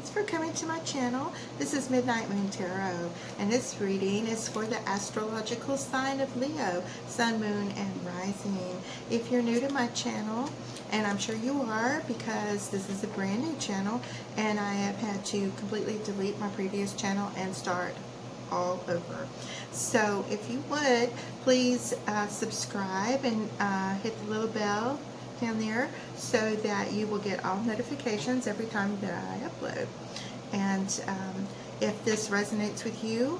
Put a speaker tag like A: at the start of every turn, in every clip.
A: Thanks for coming to my channel. This is Midnight Moon Tarot, and this reading is for the astrological sign of Leo, Sun, Moon, and Rising. If you're new to my channel, and I'm sure you are because this is a brand new channel, and I have had to completely delete my previous channel and start all over. So if you would, please subscribe and hit the little bell down there so that you will get all notifications every time that I upload. And if this resonates with you,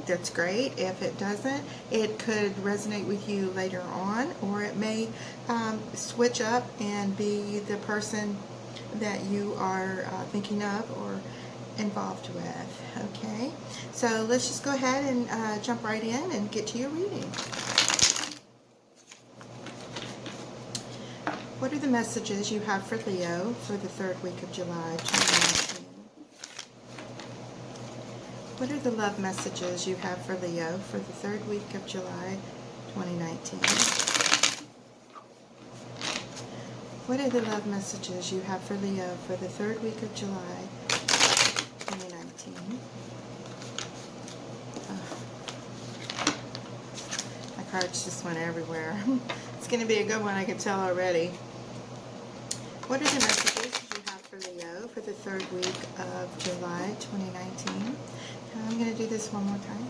A: that's great. If it doesn't, it could resonate with you later on, or it may switch up and be the person that you are thinking of or involved with. Okay, so let's just go ahead and jump right in and get to your reading. What are the messages you have for Leo for the third week of July 2019? What are the love messages you have for Leo for the third week of July 2019? What are the love messages you have for Leo for the third week of July 2019? My cards just went everywhere. It's going to be a good one, I can tell already. What are the messages you have for Leo for the third week of July 2019? I'm going to do this one more time.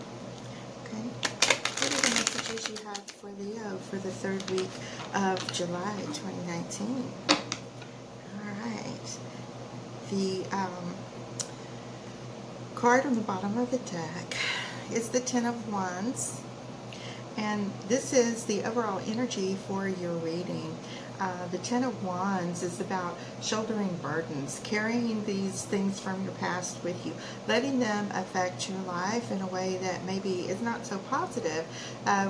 A: Okay. What are the messages you have for Leo for the third week of July 2019? All right. The card on the bottom of the deck is the Ten of Wands. And this is the overall energy for your reading. The Ten of Wands is about shouldering burdens, carrying these things from your past with you, letting them affect your life in a way that maybe is not so positive.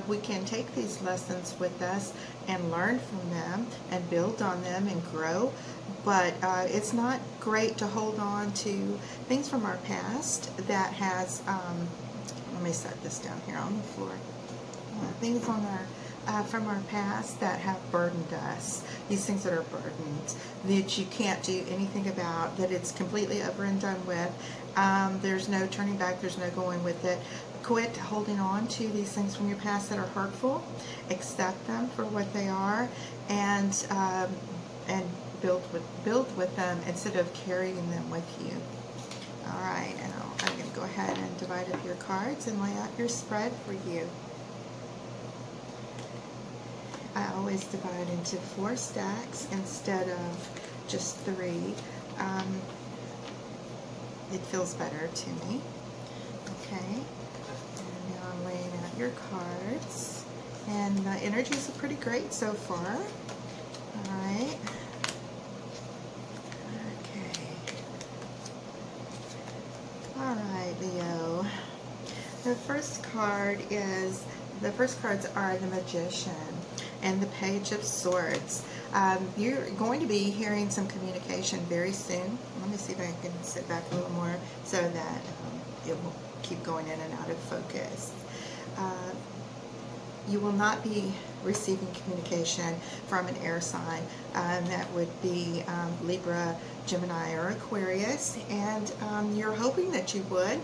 A: We can take these lessons with us and learn from them and build on them and grow, but it's not great to hold on to things from our past that has, let me set this down here on the floor. Things on from our past that have burdened us. These things that are burdened, that you can't do anything about, that it's completely over and done with. There's no turning back, there's no going with it. Quit holding on to these things from your past that are hurtful. Accept them for what they are, and build with them instead of carrying them with you. All right, now I'm going to go ahead and divide up your cards and lay out your spread for you. I always divide into 4 stacks instead of just 3. It feels better to me. Okay, and now I'm laying out your cards, and the energies are pretty great so far. All right. Okay. All right, Leo. The first cards are the Magician and the Page of Swords. You're going to be hearing some communication very soon. Let me see if I can sit back a little more so that it will keep going in and out of focus. You will not be receiving communication from an air sign. That would be Libra, Gemini, or Aquarius, and you're hoping that you would,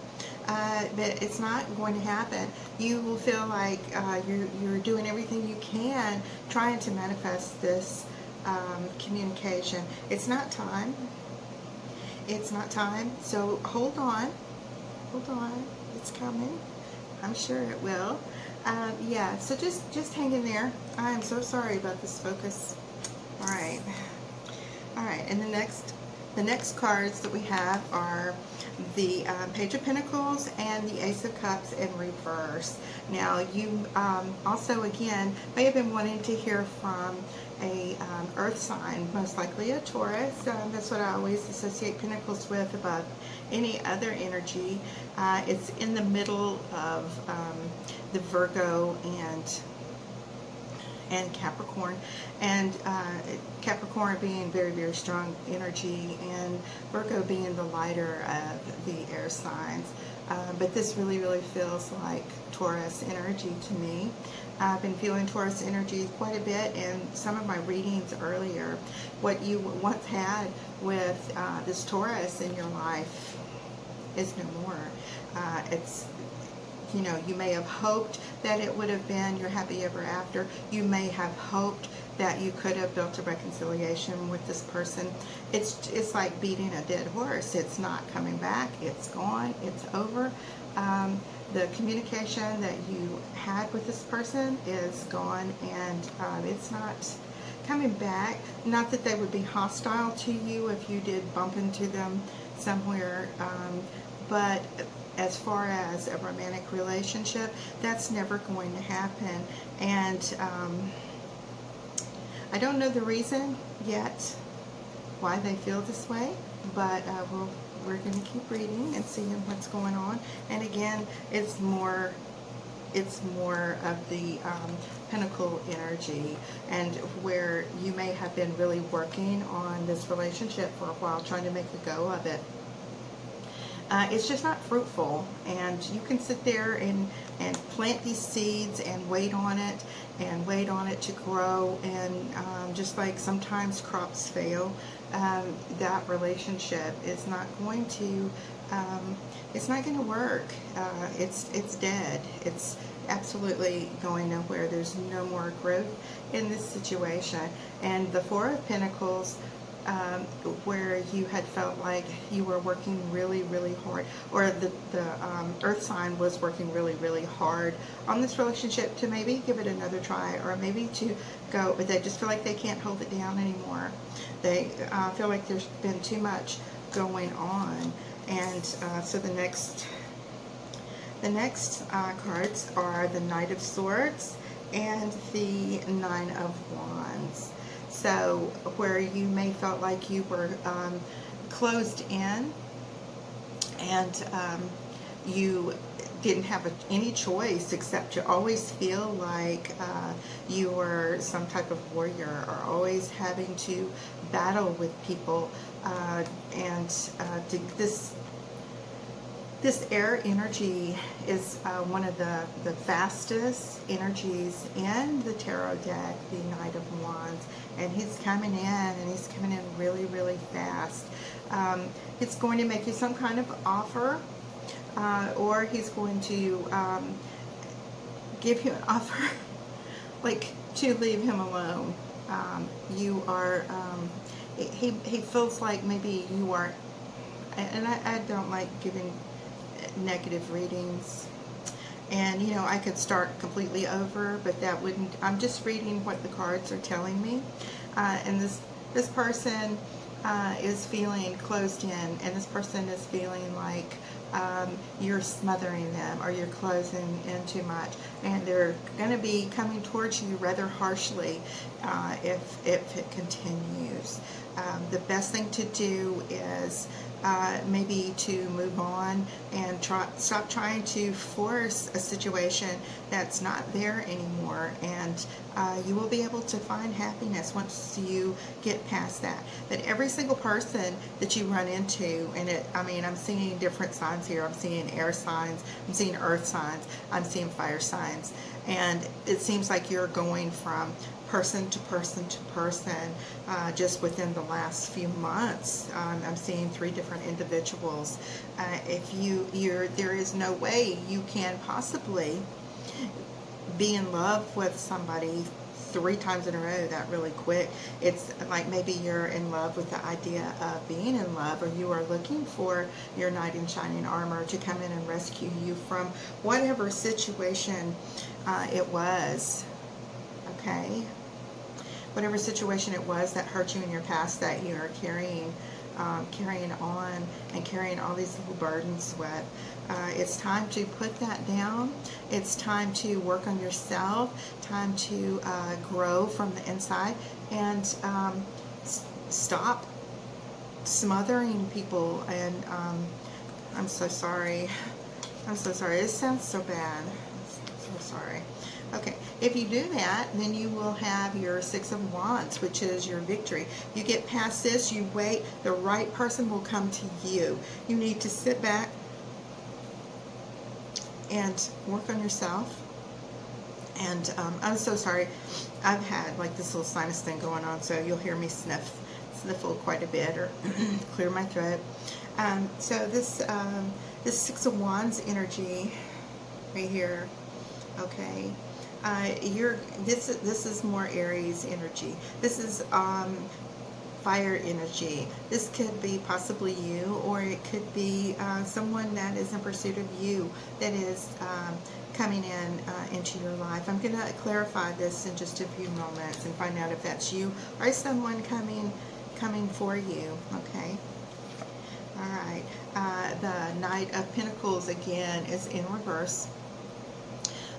A: but it's not going to happen. You will feel like you're doing everything you can trying to manifest this communication. It's not time. It's not time. So hold on. Hold on. It's coming. I'm sure it will. Yeah, so just hang in there. I am so sorry about this focus. All right. All right, and the next cards that we have are the Page of Pentacles and the Ace of Cups in reverse. Now, you also, again, may have been wanting to hear from a earth sign, most likely a Taurus. That's what I always associate Pentacles with above any other energy. It's in the middle of the Virgo and Capricorn, and Capricorn being very, very strong energy, and Virgo being the lighter of the air signs. but this really, really feels like Taurus energy to me. I've been feeling Taurus energy quite a bit in some of my readings earlier. What you once had with this Taurus in your life is no more. It's, you know, you may have hoped that it would have been your happy ever after. You may have hoped that you could have built a reconciliation with this person. It's like beating a dead horse. It's not coming back. It's gone. It's over. The communication that you had with this person is gone, and it's not coming back. Not that they would be hostile to you if you did bump into them somewhere, but as far as a romantic relationship, that's never going to happen. And I don't know the reason yet why they feel this way, but we're going to keep reading and seeing what's going on. And again, it's more of the Pentacle energy, and where you may have been really working on this relationship for a while, trying to make a go of it. It's just not fruitful, and you can sit there and plant these seeds and wait on it to grow, and just like sometimes crops fail, that relationship is not going to work. It's dead. It's absolutely going nowhere. There's no more growth in this situation. And the Four of Pentacles, where you had felt like you were working really, really hard, or the earth sign was working really, really hard on this relationship to maybe give it another try, or maybe to go, but they just feel like they can't hold it down anymore. They feel like there's been too much going on. And so the next cards are the Knight of Swords and the Nine of Wands. So where you may felt like you were closed in, and you didn't have any choice except to always feel like you were some type of warrior, or always having to battle with people, this air energy is one of the fastest energies in the tarot deck, the Knight of Wands, and he's coming in, and he's coming in really, really fast. It's going to make you some kind of offer, or he's going to give you an offer, like to leave him alone. You are, he feels like maybe you aren't, and I don't like giving negative readings, and you know, I could start completely over, but that wouldn't. I'm just reading what the cards are telling me, and this person is feeling closed in, and this person is feeling like you're smothering them, or you're closing in too much, and they're going to be coming towards you rather harshly if it continues. The best thing to do is maybe to move on and stop trying to force a situation that's not there anymore, and you will be able to find happiness once you get past that. But every single person that you run into, and I'm seeing different signs here. I'm seeing air signs, I'm seeing earth signs, I'm seeing fire signs, and it seems like you're going from person to person to person just within the last few months. I'm seeing 3 different individuals. There is no way you can possibly be in love with somebody 3 times in a row that really quick. It's like maybe you're in love with the idea of being in love, or you are looking for your knight in shining armor to come in and rescue you from whatever situation it was. Okay? Whatever situation it was that hurt you in your past, that you are carrying on and carrying all these little burdens with. It's time to put that down. It's time to work on yourself, time to grow from the inside, and stop smothering people. And I'm so sorry. I'm so sorry. It sounds so bad. I'm so sorry. Okay, if you do that, then you will have your 6 of Wands, which is your victory. You get past this, you wait, the right person will come to you. You need to sit back and work on yourself. And I'm so sorry. I've had like this little sinus thing going on, so you'll hear me sniffle quite a bit or clear my throat. So this Six of Wands energy right here, okay. This is more Aries energy. This is fire energy. This could be possibly you, or it could be someone that is in pursuit of you, that is coming into your life. I'm going to clarify this in just a few moments and find out if that's you or someone coming for you. Okay. All right. The Knight of Pentacles again is in reverse.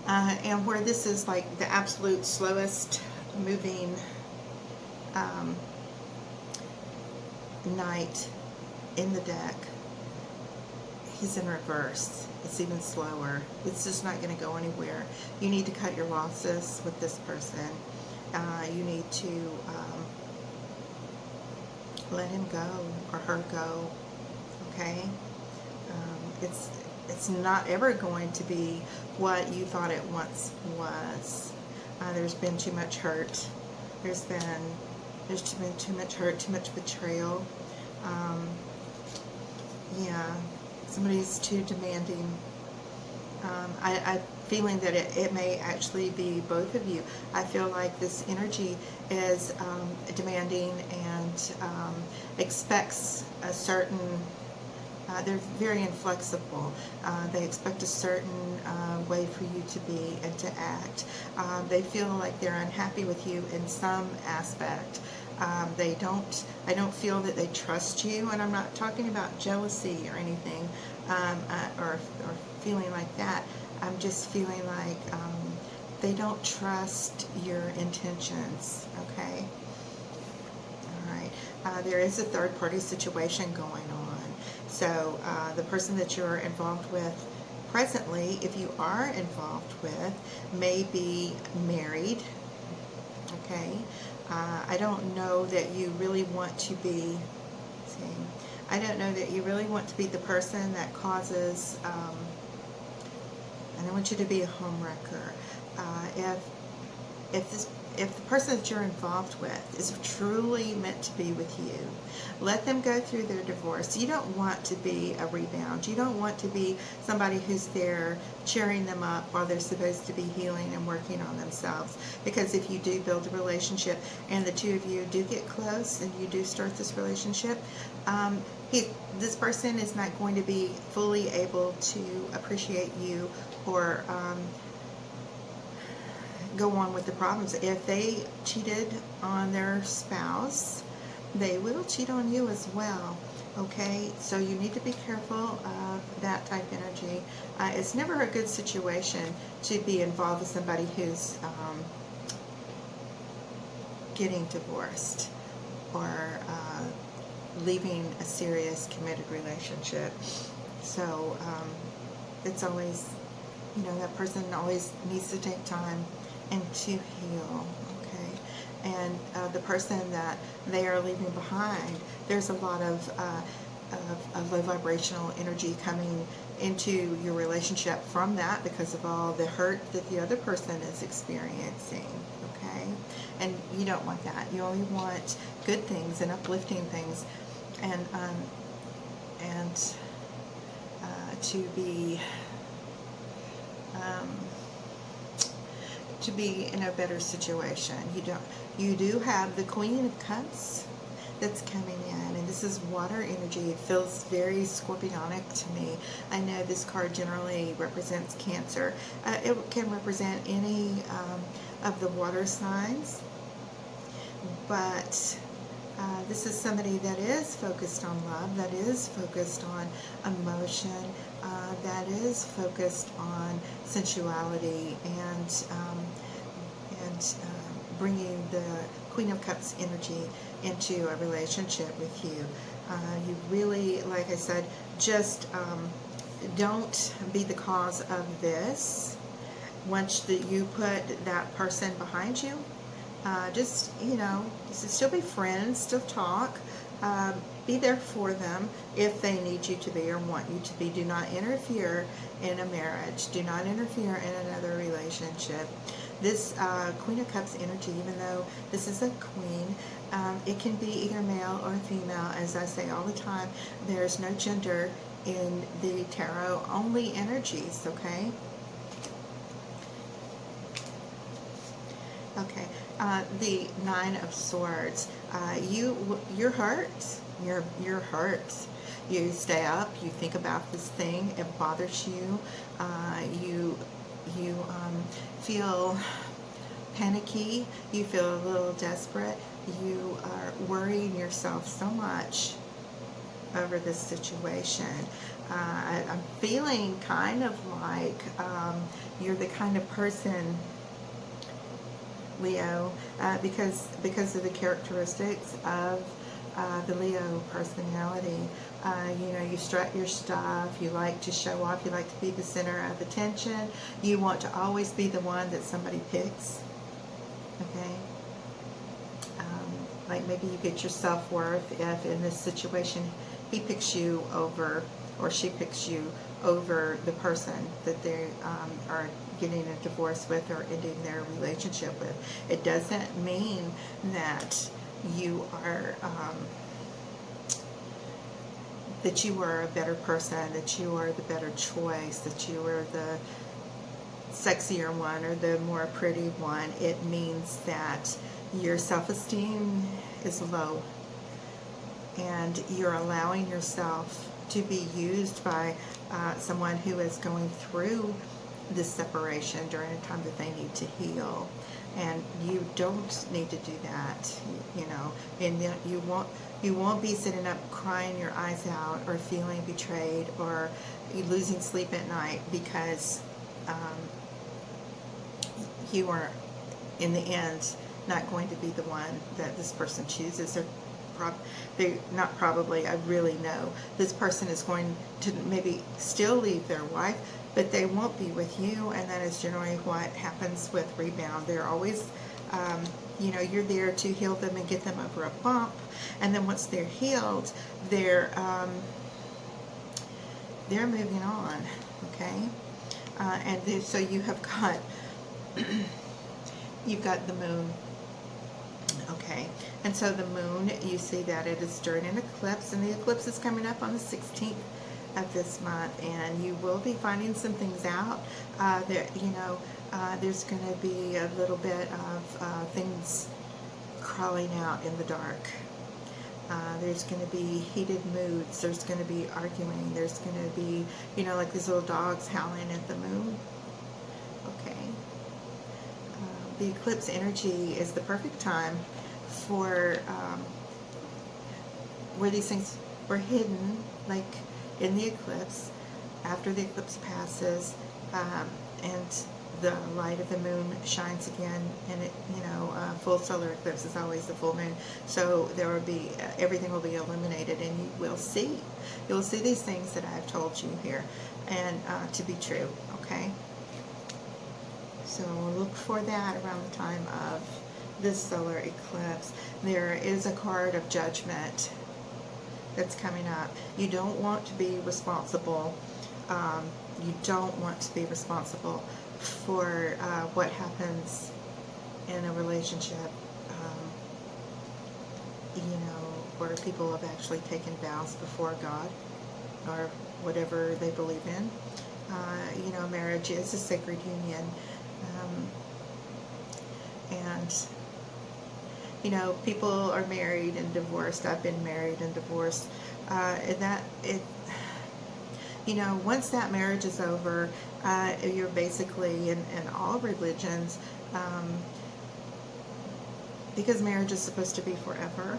A: And where this is like the absolute slowest moving knight in the deck, he's in reverse. It's even slower. It's just not going to go anywhere. You need to cut your losses with this person. You need to let him go or her go. Okay? It's not ever going to be what you thought it once was. There's been too much hurt. There's been too much hurt, too much betrayal. Yeah, somebody's too demanding. I'm feeling that it may actually be both of you. I feel like this energy is demanding and expects a certain, they're very inflexible. They expect a certain way for you to be and to act. They feel like they're unhappy with you in some aspect. I don't feel that they trust you, and I'm not talking about jealousy or anything, or feeling like that. I'm just feeling like they don't trust your intentions, okay? All right. There is a third-party situation going on. So the person that you're involved with presently, if you are involved with, may be married, okay? I don't know that you really want to be, I don't know that you really want to be the person that causes, I don't want you to be a homewrecker. If the person that you're involved with is truly meant to be with you, let them go through their divorce. You don't want to be a rebound. You don't want to be somebody who's there cheering them up while they're supposed to be healing and working on themselves. Because if you do build a relationship and the two of you do get close and you do start this relationship, this person is not going to be fully able to appreciate you or go on with the problems. If they cheated on their spouse, they will cheat on you as well. Okay, so you need to be careful of that type of energy. It's never a good situation to be involved with somebody who's getting divorced or leaving a serious committed relationship. So it's always, that person always needs to take time and to heal, okay? And the person that they are leaving behind, there's a lot of low vibrational energy coming into your relationship from that because of all the hurt that the other person is experiencing, okay? And you don't want that. You only want good things and uplifting things, and to be in a better situation. You do have the Queen of Cups that's coming in, and this is water energy. It feels very scorpionic to me. I know this card generally represents Cancer. It can represent any of the water signs, but this is somebody that is focused on love, that is focused on emotion, that is focused on sensuality, and bringing the Queen of Cups energy into a relationship with you. You really, like I said, just don't be the cause of this. Once you put that person behind you, just still be friends, still talk, Be there for them if they need you to be or want you to be. Do not interfere in a marriage. Do not interfere in another relationship. This Queen of Cups energy, even though this is a queen, it can be either male or female. As I say all the time, there's no gender in the tarot, only energies, okay? Okay, the Nine of Swords. You're hurt. You're hurt. You stay up. You think about this thing. It bothers you. You feel panicky. You feel a little desperate. You are worrying yourself so much over this situation. I'm feeling kind of like you're the kind of person, Leo, because of the characteristics of the Leo personality. You know, you strut your stuff, you like to show off, you like to be the center of attention, you want to always be the one that somebody picks, okay? Like maybe you get your self-worth if in this situation he picks you over, or she picks you over the person that they are getting a divorce with or ending their relationship with. It doesn't mean that you are a better person, that you are the better choice, that you are the sexier one or the more pretty one. It means that your self-esteem is low and you're allowing yourself to be used by someone who is going through this separation during a time that they need to heal. And you don't need to do that, you know, and you won't be sitting up crying your eyes out or feeling betrayed or losing sleep at night because you are, in the end, not going to be the one that this person chooses. They're not probably, I really know, this person is going to maybe still leave their wife, but they won't be with you, and that is generally what happens with rebound. They're always, you know, you're there to heal them and get them over a bump, and then once they're healed, they're moving on, okay? And so you have got, you've got the moon. Okay, and so the moon, you see that it is during an eclipse, and the eclipse is coming up on the 16th of this month, and you will be finding some things out. You know, there's going to be a little bit of things crawling out in the dark. There's going to be heated moods. There's going to be arguing. There's going to be, you know, like these little dogs howling at the moon. Okay. The eclipse energy is the perfect time for where these things were hidden, like in the eclipse, after the eclipse passes, and the light of the moon shines again, and it, you know, full solar eclipse is always the full moon, so there will be, everything will be illuminated, and you'll see these things that I've told you here, and to be true, okay? So look for that around the time of this solar eclipse. There is a card of judgment that's coming up. You don't want to be responsible. You don't want to be responsible for what happens in a relationship, you know, where people have actually taken vows before God or whatever they believe in. You know, marriage is a sacred union. And, you know, people are married and divorced. I've been married and divorced. You know, once that marriage is over, you're basically, in all religions, because marriage is supposed to be forever,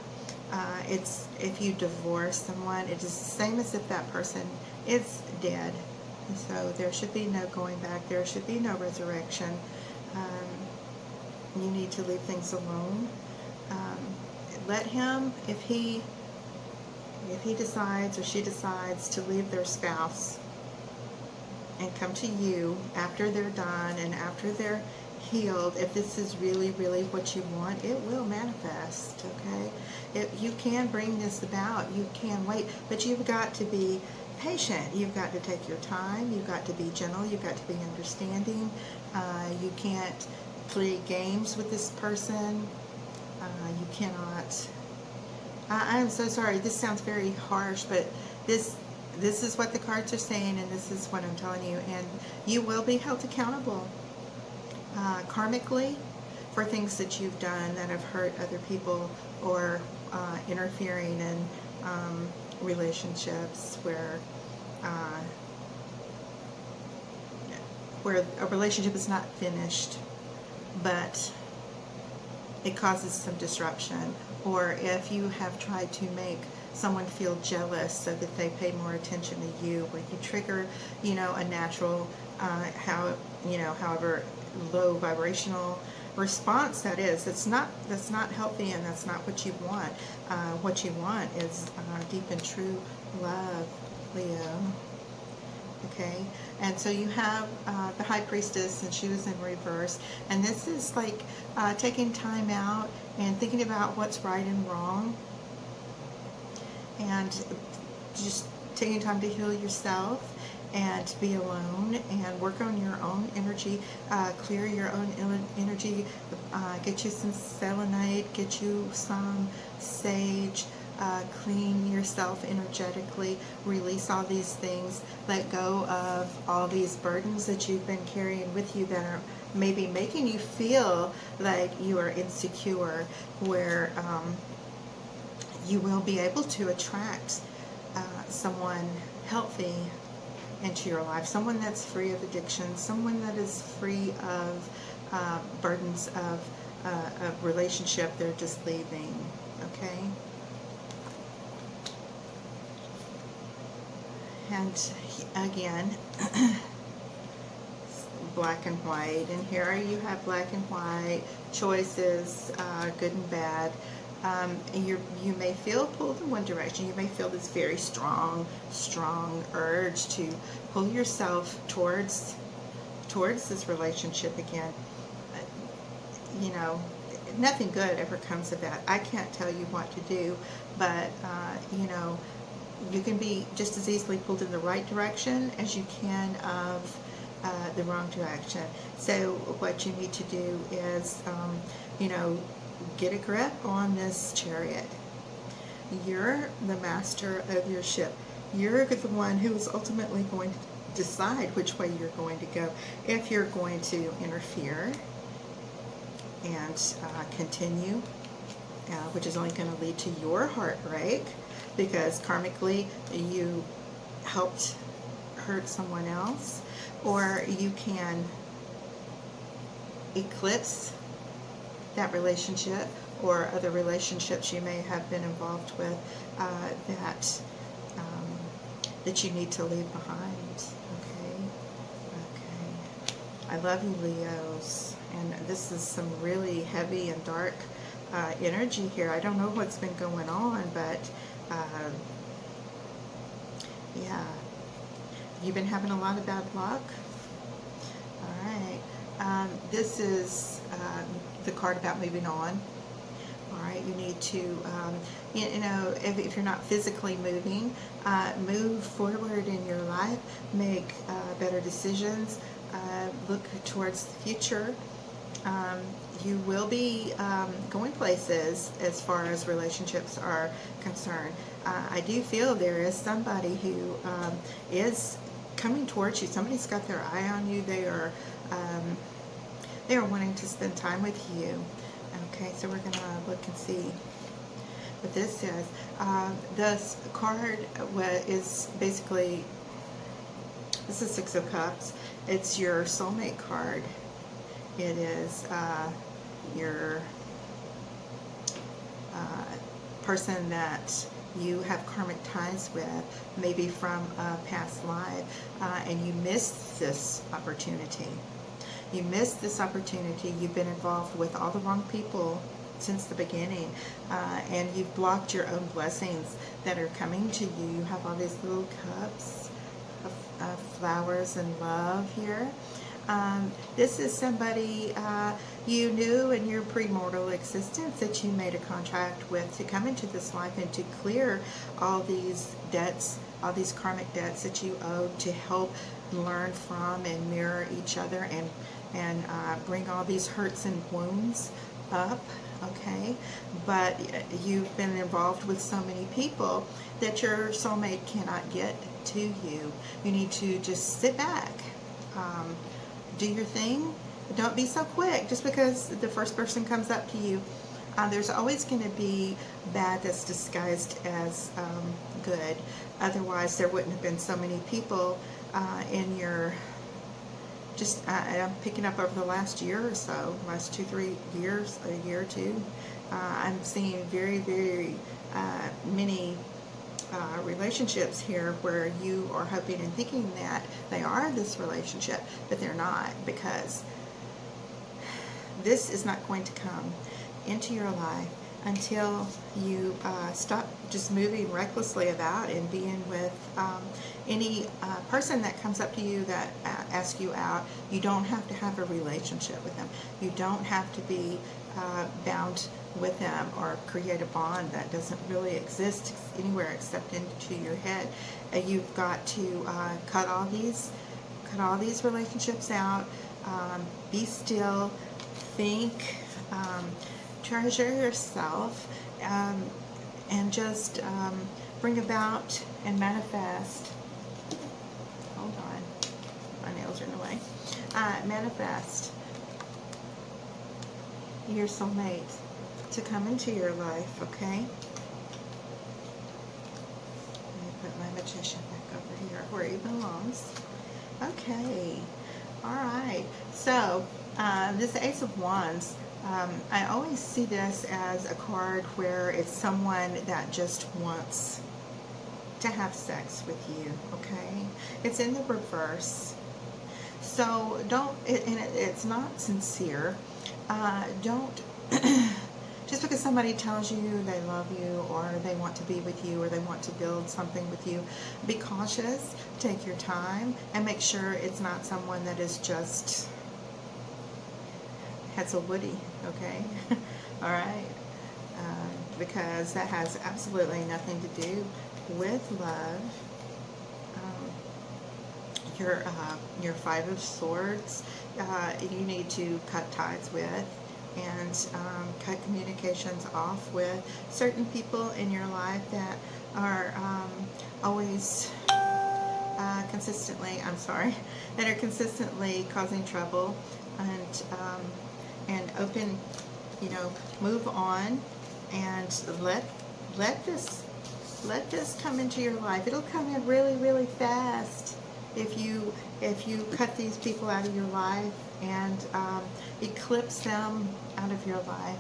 A: it's, if you divorce someone, it is the same as if that person is dead. And so there should be no going back. There should be no resurrection. You need to leave things alone. Let him, if he decides or she decides to leave their spouse and come to you after they're done and after they're healed, if this is really, really what you want, it will manifest, okay? You can bring this about. You can wait, but you've got to be patient. You've got to take your time. You've got to be gentle. You've got to be understanding. You can't play games with this person. You cannot. I'm so sorry. This sounds very harsh, but this is what the cards are saying, and this is what I'm telling you. And you will be held accountable karmically for things that you've done that have hurt other people, or interfering in relationships where a relationship is not finished, but it causes some disruption, or if you have tried to make someone feel jealous so that they pay more attention to you, where you trigger, a natural, however low vibrational response that is. That's not healthy, and that's not what you want. What you want is deep and true love, Leo. Okay, and so you have the High Priestess, and she was in reverse, and this is like taking time out and thinking about what's right and wrong, and just taking time to heal yourself and to be alone and work on your own energy, clear your own energy, get you some selenite, get you some sage, clean yourself energetically, release all these things, let go of all these burdens that you've been carrying with you that are maybe making you feel like you are insecure, where you will be able to attract someone healthy into your life, someone that's free of addiction, someone that is free of burdens of a relationship they're just leaving, okay? And again, black and white, and here you have black and white choices, good and bad. And you may feel pulled in one direction. You may feel this very strong urge to pull yourself towards this relationship again. Nothing good ever comes of that. I can't tell you what to do, but you can be just as easily pulled in the right direction as you can of the wrong direction. So what you need to do is, get a grip on this Chariot. You're the master of your ship. You're the one who is ultimately going to decide which way you're going to go. If you're going to interfere and continue, which is only going to lead to your heartbreak, because karmically you helped hurt someone else, or you can eclipse that relationship or other relationships you may have been involved with that you need to leave behind. Okay. I love you, Leos, and this is some really heavy and dark energy here. I don't know what's been going on, but yeah, you've been having a lot of bad luck. All right. This is the card about moving on. All right, you need to, if you're not physically moving, move forward in your life, make better decisions, look towards the future. You will be going places as far as relationships are concerned. I do feel there is somebody who is coming towards you. Somebody's got their eye on you. They are wanting to spend time with you. Okay, so we're going to look and see what this says. This card is basically, this is Six of Cups. It's your soulmate card. It is your person that you have karmic ties with, maybe from a past life, and you missed this opportunity. You missed this opportunity. You've been involved with all the wrong people since the beginning, and you've blocked your own blessings that are coming to you. You have all these little cups of flowers and love here. This is somebody you knew in your premortal existence that you made a contract with to come into this life and to clear all these debts, all these karmic debts that you owed, to help learn from and mirror each other, and bring all these hurts and wounds up. Okay, but you've been involved with so many people that your soulmate cannot get to you. You need to just sit back, do your thing. Don't be so quick just because the first person comes up to you. There's always going to be bad that's disguised as good. Otherwise, there wouldn't have been so many people in your, just I'm picking up over the last year or so, last 2-3 years, a year or two. I'm seeing very, very many relationships here where you are hoping and thinking that they are this relationship, but they're not, because this is not going to come into your life until you stop just moving recklessly about and being with any person that comes up to you that asks you out. You don't have to have a relationship with them. You don't have to be bound with them or create a bond that doesn't really exist anywhere except into your head. You've got to cut all these relationships out. Be still, think, treasure yourself, and just bring about and manifest. Hold on, my nails are in the way. Manifest your soulmate to come into your life, okay? Let me put my magician back over here where he belongs. Okay, all right. So, this Ace of Wands, I always see this as a card where it's someone that just wants to have sex with you, okay? It's in the reverse. So it's not sincere. Don't, just because somebody tells you they love you or they want to be with you or they want to build something with you, be cautious, take your time, and make sure it's not someone that is just has a woody, okay? All right, because that has absolutely nothing to do with love. Your Five of Swords, you need to cut ties with and cut communications off with certain people in your life that are always consistently, that are consistently causing trouble, and open, move on and let this come into your life. It'll come in really, really fast if you cut these people out of your life and eclipse them out of your life.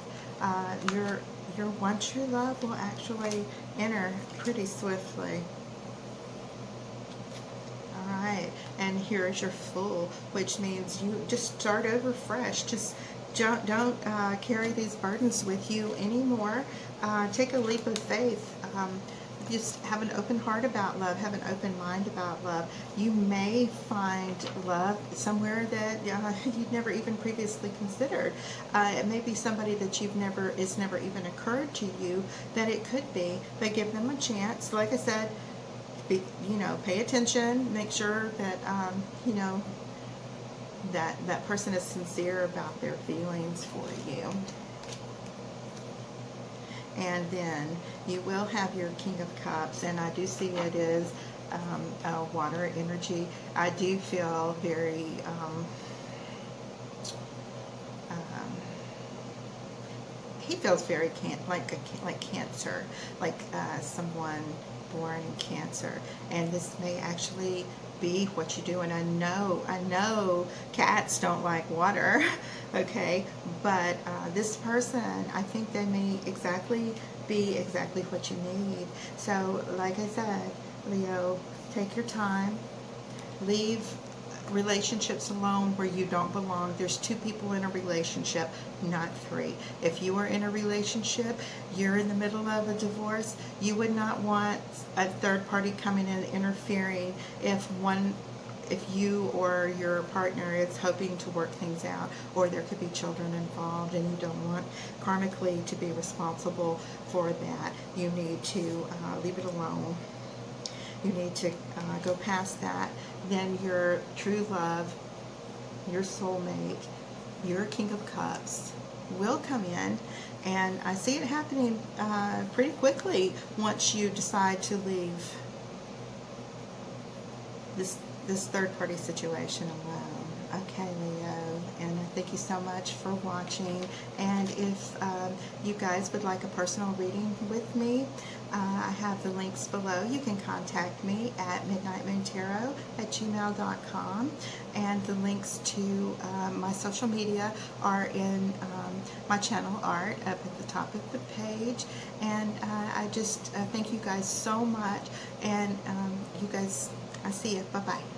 A: Your one true love will actually enter pretty swiftly. Alright, and here is your Fool, which means you just start over fresh. Just don't carry these burdens with you anymore. Take a leap of faith. Just have an open heart about love. Have an open mind about love. You may find love somewhere that you've never even previously considered. It may be somebody that it's never even occurred to you that it could be. But give them a chance. Like I said, pay attention. Make sure that that person is sincere about their feelings for you. And then you will have your King of Cups, and I do see it is a water energy. I do feel very he feels very like Cancer, like someone born in Cancer, and this may actually be what you do. And I know cats don't like water, okay, but this person, I think they may be exactly what you need. So like I said, Leo, take your time, leave relationships alone where you don't belong. There's 2 people in a relationship, not 3. If you are in a relationship, you're in the middle of a divorce, you would not want a third party coming in and interfering if if you or your partner is hoping to work things out, or there could be children involved and you don't want karmically to be responsible for that, you need to leave it alone. You need to go past that. Then your true love, your soulmate, your King of Cups will come in, and I see it happening pretty quickly once you decide to leave this third-party situation alone. Okay, Leo, and thank you so much for watching. And if you guys would like a personal reading with me, I have the links below. You can contact me at midnightmoontarot@gmail.com, and the links to my social media are in my channel art up at the top of the page. And I just thank you guys so much, and you guys, I see you. Bye-bye.